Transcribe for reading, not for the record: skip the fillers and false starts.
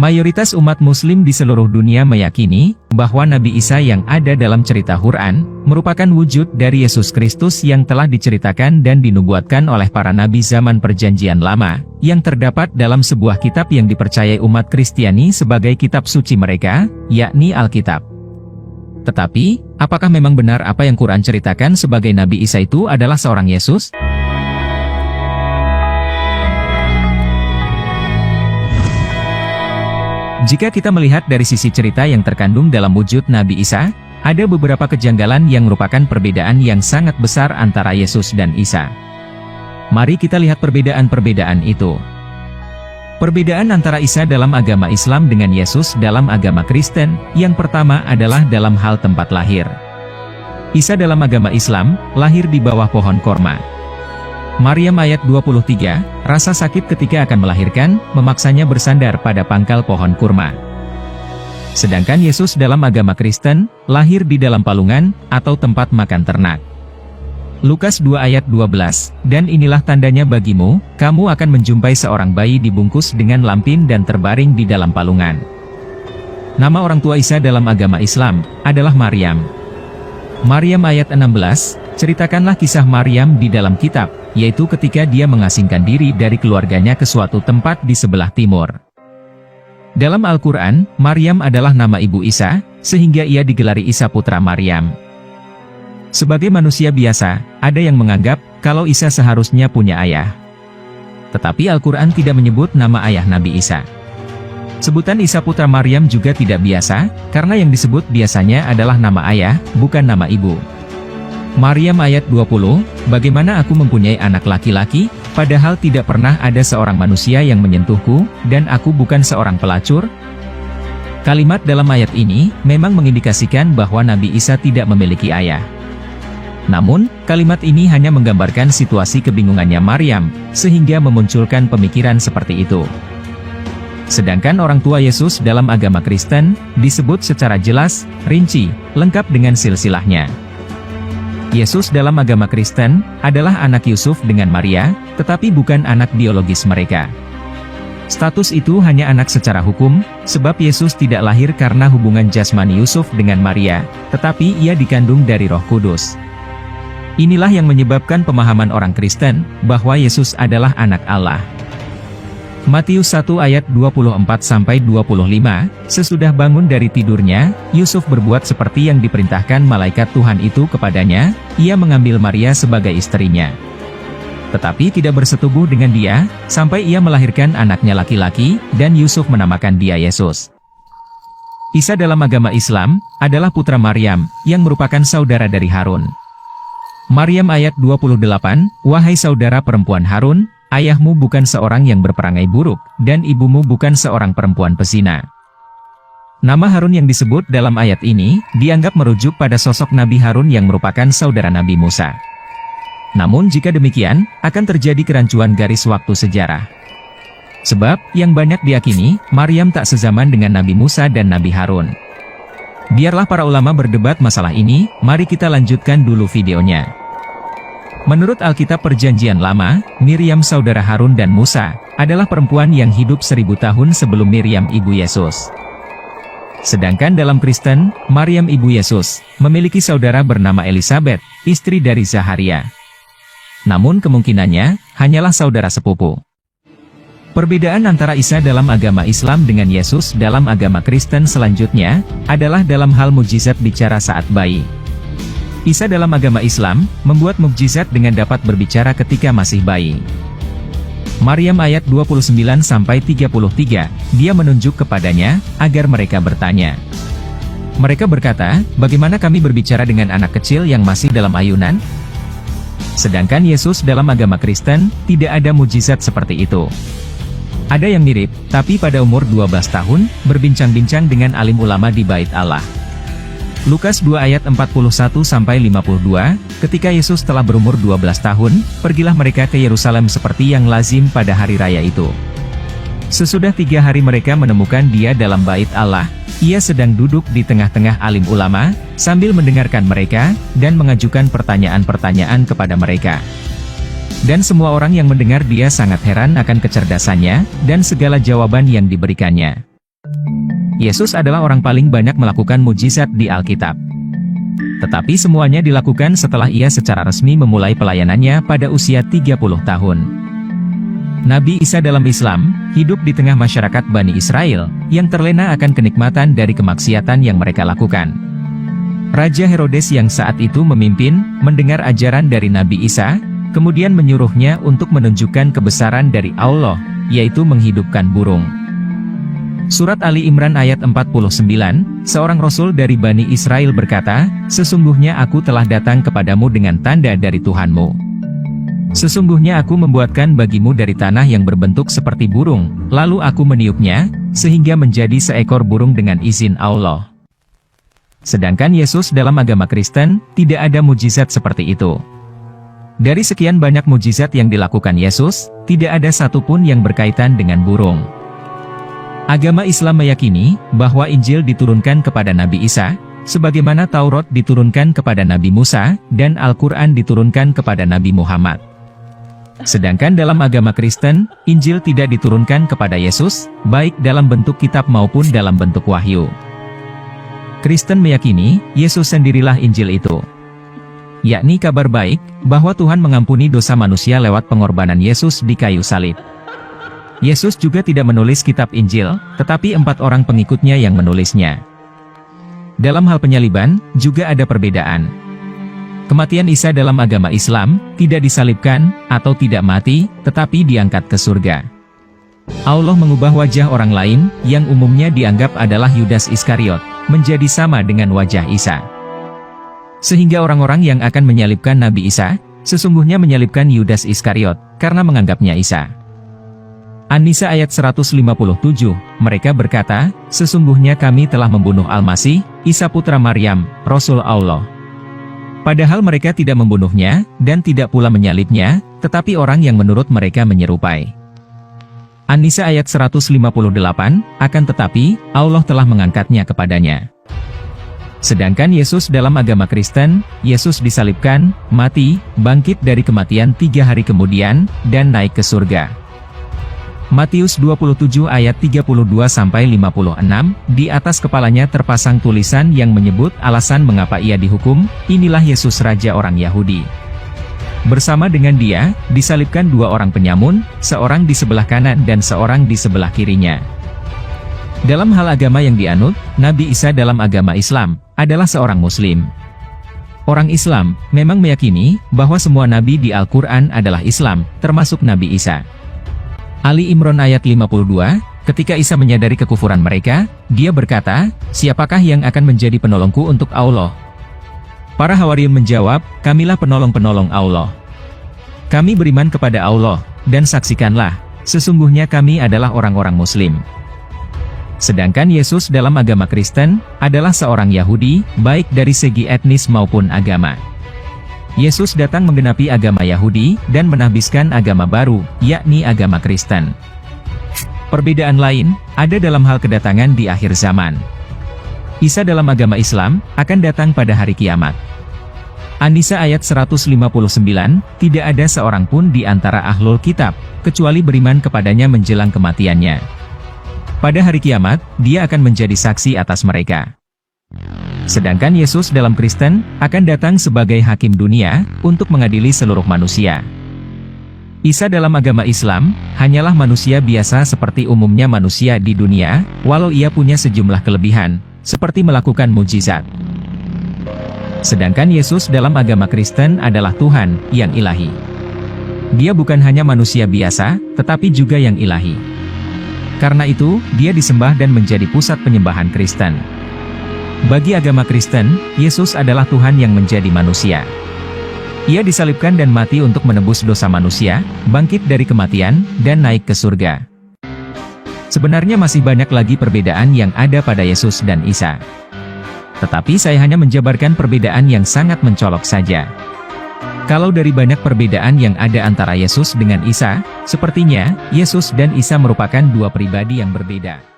Mayoritas umat muslim di seluruh dunia meyakini bahwa Nabi Isa yang ada dalam cerita Quran merupakan wujud dari Yesus Kristus yang telah diceritakan dan dinubuatkan oleh para nabi zaman Perjanjian Lama, yang terdapat dalam sebuah kitab yang dipercayai umat Kristiani sebagai kitab suci mereka, yakni Alkitab. Tetapi, apakah memang benar apa yang Quran ceritakan sebagai Nabi Isa itu adalah seorang Yesus? Jika kita melihat dari sisi cerita yang terkandung dalam wujud Nabi Isa, ada beberapa kejanggalan yang merupakan perbedaan yang sangat besar antara Yesus dan Isa. Mari kita lihat perbedaan-perbedaan itu. Perbedaan antara Isa dalam agama Islam dengan Yesus dalam agama Kristen, yang pertama adalah dalam hal tempat lahir. Isa dalam agama Islam, lahir di bawah pohon korma. Maryam ayat 23, rasa sakit ketika akan melahirkan, memaksanya bersandar pada pangkal pohon kurma. Sedangkan Yesus dalam agama Kristen, lahir di dalam palungan, atau tempat makan ternak. Lukas 2 ayat 12, dan inilah tandanya bagimu, kamu akan menjumpai seorang bayi dibungkus dengan lampin dan terbaring di dalam palungan. Nama orang tua Isa dalam agama Islam, adalah Maryam. Maryam ayat 16, ceritakanlah kisah Maryam di dalam kitab, yaitu ketika dia mengasingkan diri dari keluarganya ke suatu tempat di sebelah timur. Dalam Al-Quran, Maryam adalah nama ibu Isa, sehingga ia digelari Isa putra Maryam. Sebagai manusia biasa, ada yang menganggap kalau Isa seharusnya punya ayah. Tetapi Al-Quran tidak menyebut nama ayah Nabi Isa. Sebutan Isa putra Maryam juga tidak biasa, karena yang disebut biasanya adalah nama ayah, bukan nama ibu. Maryam ayat 20, bagaimana aku mempunyai anak laki-laki, padahal tidak pernah ada seorang manusia yang menyentuhku, dan aku bukan seorang pelacur? Kalimat dalam ayat ini, memang mengindikasikan bahwa Nabi Isa tidak memiliki ayah. Namun, kalimat ini hanya menggambarkan situasi kebingungannya Maryam, sehingga memunculkan pemikiran seperti itu. Sedangkan orang tua Yesus dalam agama Kristen, disebut secara jelas, rinci, lengkap dengan silsilahnya. Yesus dalam agama Kristen, adalah anak Yusuf dengan Maria, tetapi bukan anak biologis mereka. Status itu hanya anak secara hukum, sebab Yesus tidak lahir karena hubungan jasmani Yusuf dengan Maria, tetapi ia dikandung dari Roh Kudus. Inilah yang menyebabkan pemahaman orang Kristen, bahwa Yesus adalah anak Allah. Matius 1 ayat 24-25, sesudah bangun dari tidurnya, Yusuf berbuat seperti yang diperintahkan malaikat Tuhan itu kepadanya, ia mengambil Maria sebagai istrinya. Tetapi tidak bersetubuh dengan dia, sampai ia melahirkan anaknya laki-laki, dan Yusuf menamakan dia Yesus. Isa dalam agama Islam, adalah putra Maryam, yang merupakan saudara dari Harun. Maryam ayat 28, wahai saudara perempuan Harun, ayahmu bukan seorang yang berperangai buruk, dan ibumu bukan seorang perempuan pezina. Nama Harun yang disebut dalam ayat ini, dianggap merujuk pada sosok Nabi Harun yang merupakan saudara Nabi Musa. Namun jika demikian, akan terjadi kerancuan garis waktu sejarah. Sebab, yang banyak diyakini, Maryam tak sezaman dengan Nabi Musa dan Nabi Harun. Biarlah para ulama berdebat masalah ini, mari kita lanjutkan dulu videonya. Menurut Alkitab Perjanjian Lama, Miriam saudara Harun dan Musa, adalah perempuan yang hidup 1000 tahun sebelum Miriam ibu Yesus. Sedangkan dalam Kristen, Maryam ibu Yesus, memiliki saudara bernama Elisabet, istri dari Zaharia. Namun kemungkinannya, hanyalah saudara sepupu. Perbedaan antara Isa dalam agama Islam dengan Yesus dalam agama Kristen selanjutnya, adalah dalam hal mukjizat bicara saat bayi. Isa dalam agama Islam, membuat mukjizat dengan dapat berbicara ketika masih bayi. Maryam ayat 29-33, dia menunjuk kepadanya, agar mereka bertanya. Mereka berkata, bagaimana kami berbicara dengan anak kecil yang masih dalam ayunan? Sedangkan Yesus dalam agama Kristen, tidak ada mukjizat seperti itu. Ada yang mirip, tapi pada umur 12 tahun, berbincang-bincang dengan alim ulama di Bait Allah. Lukas 2 ayat 41-52, ketika Yesus telah berumur 12 tahun, pergilah mereka ke Yerusalem seperti yang lazim pada hari raya itu. Sesudah 3 hari mereka menemukan dia dalam Bait Allah, ia sedang duduk di tengah-tengah alim ulama, sambil mendengarkan mereka, dan mengajukan pertanyaan-pertanyaan kepada mereka. Dan semua orang yang mendengar dia sangat heran akan kecerdasannya, dan segala jawaban yang diberikannya. Yesus adalah orang paling banyak melakukan mujizat di Alkitab. Tetapi semuanya dilakukan setelah ia secara resmi memulai pelayanannya pada usia 30 tahun. Nabi Isa dalam Islam, hidup di tengah masyarakat Bani Israel, yang terlena akan kenikmatan dari kemaksiatan yang mereka lakukan. Raja Herodes yang saat itu memimpin, mendengar ajaran dari Nabi Isa, kemudian menyuruhnya untuk menunjukkan kebesaran dari Allah, yaitu menghidupkan burung. Surat Ali Imran ayat 49, seorang rasul dari Bani Israel berkata, "Sesungguhnya aku telah datang kepadamu dengan tanda dari Tuhanmu. Sesungguhnya aku membuatkan bagimu dari tanah yang berbentuk seperti burung, lalu aku meniupnya, sehingga menjadi seekor burung dengan izin Allah." Sedangkan Yesus dalam agama Kristen, tidak ada mujizat seperti itu. Dari sekian banyak mujizat yang dilakukan Yesus, tidak ada satupun yang berkaitan dengan burung. Agama Islam meyakini bahwa Injil diturunkan kepada Nabi Isa, sebagaimana Taurat diturunkan kepada Nabi Musa, dan Al-Quran diturunkan kepada Nabi Muhammad. Sedangkan dalam agama Kristen, Injil tidak diturunkan kepada Yesus, baik dalam bentuk kitab maupun dalam bentuk wahyu. Kristen meyakini, Yesus sendirilah Injil itu, yakni kabar baik, bahwa Tuhan mengampuni dosa manusia lewat pengorbanan Yesus di kayu salib. Yesus juga tidak menulis kitab Injil, tetapi 4 orang pengikutnya yang menulisnya. Dalam hal penyaliban, juga ada perbedaan. Kematian Isa dalam agama Islam, tidak disalibkan, atau tidak mati, tetapi diangkat ke surga. Allah mengubah wajah orang lain, yang umumnya dianggap adalah Yudas Iskariot, menjadi sama dengan wajah Isa. Sehingga orang-orang yang akan menyalibkan Nabi Isa, sesungguhnya menyalibkan Yudas Iskariot, karena menganggapnya Isa. An-Nisa ayat 157, mereka berkata, "Sesungguhnya kami telah membunuh Al-Masih, Isa putra Maryam, Rasul Allah." Padahal mereka tidak membunuhnya, dan tidak pula menyalibnya, tetapi orang yang menurut mereka menyerupai. An-Nisa ayat 158, akan tetapi, Allah telah mengangkatnya kepadanya. Sedangkan Yesus dalam agama Kristen, Yesus disalibkan, mati, bangkit dari kematian 3 hari kemudian, dan naik ke surga. Matius 27 ayat 32-56, di atas kepalanya terpasang tulisan yang menyebut alasan mengapa ia dihukum, "Inilah Yesus Raja orang Yahudi." Bersama dengan dia, disalibkan 2 orang penyamun, seorang di sebelah kanan dan seorang di sebelah kirinya. Dalam hal agama yang dianut, Nabi Isa dalam agama Islam, adalah seorang Muslim. Orang Islam, memang meyakini, bahwa semua nabi di Al-Quran adalah Islam, termasuk Nabi Isa. Ali Imran ayat 52, ketika Isa menyadari kekufuran mereka, dia berkata, "Siapakah yang akan menjadi penolongku untuk Allah?" Para Hawariyun menjawab, "Kamilah penolong-penolong Allah. Kami beriman kepada Allah, dan saksikanlah, sesungguhnya kami adalah orang-orang Muslim." Sedangkan Yesus dalam agama Kristen, adalah seorang Yahudi, baik dari segi etnis maupun agama. Yesus datang menggenapi agama Yahudi, dan menahbiskan agama baru, yakni agama Kristen. Perbedaan lain, ada dalam hal kedatangan di akhir zaman. Isa dalam agama Islam, akan datang pada hari kiamat. An-Nisa ayat 159, tidak ada seorang pun di antara ahlul kitab, kecuali beriman kepadanya menjelang kematiannya. Pada hari kiamat, dia akan menjadi saksi atas mereka. Sedangkan Yesus dalam Kristen, akan datang sebagai hakim dunia, untuk mengadili seluruh manusia. Isa dalam agama Islam, hanyalah manusia biasa seperti umumnya manusia di dunia, walau ia punya sejumlah kelebihan, seperti melakukan mujizat. Sedangkan Yesus dalam agama Kristen adalah Tuhan, yang ilahi. Dia bukan hanya manusia biasa, tetapi juga yang ilahi. Karena itu, dia disembah dan menjadi pusat penyembahan Kristen. Bagi agama Kristen, Yesus adalah Tuhan yang menjadi manusia. Ia disalibkan dan mati untuk menebus dosa manusia, bangkit dari kematian, dan naik ke surga. Sebenarnya masih banyak lagi perbedaan yang ada pada Yesus dan Isa. Tetapi saya hanya menjabarkan perbedaan yang sangat mencolok saja. Kalau dari banyak perbedaan yang ada antara Yesus dengan Isa, sepertinya, Yesus dan Isa merupakan 2 pribadi yang berbeda.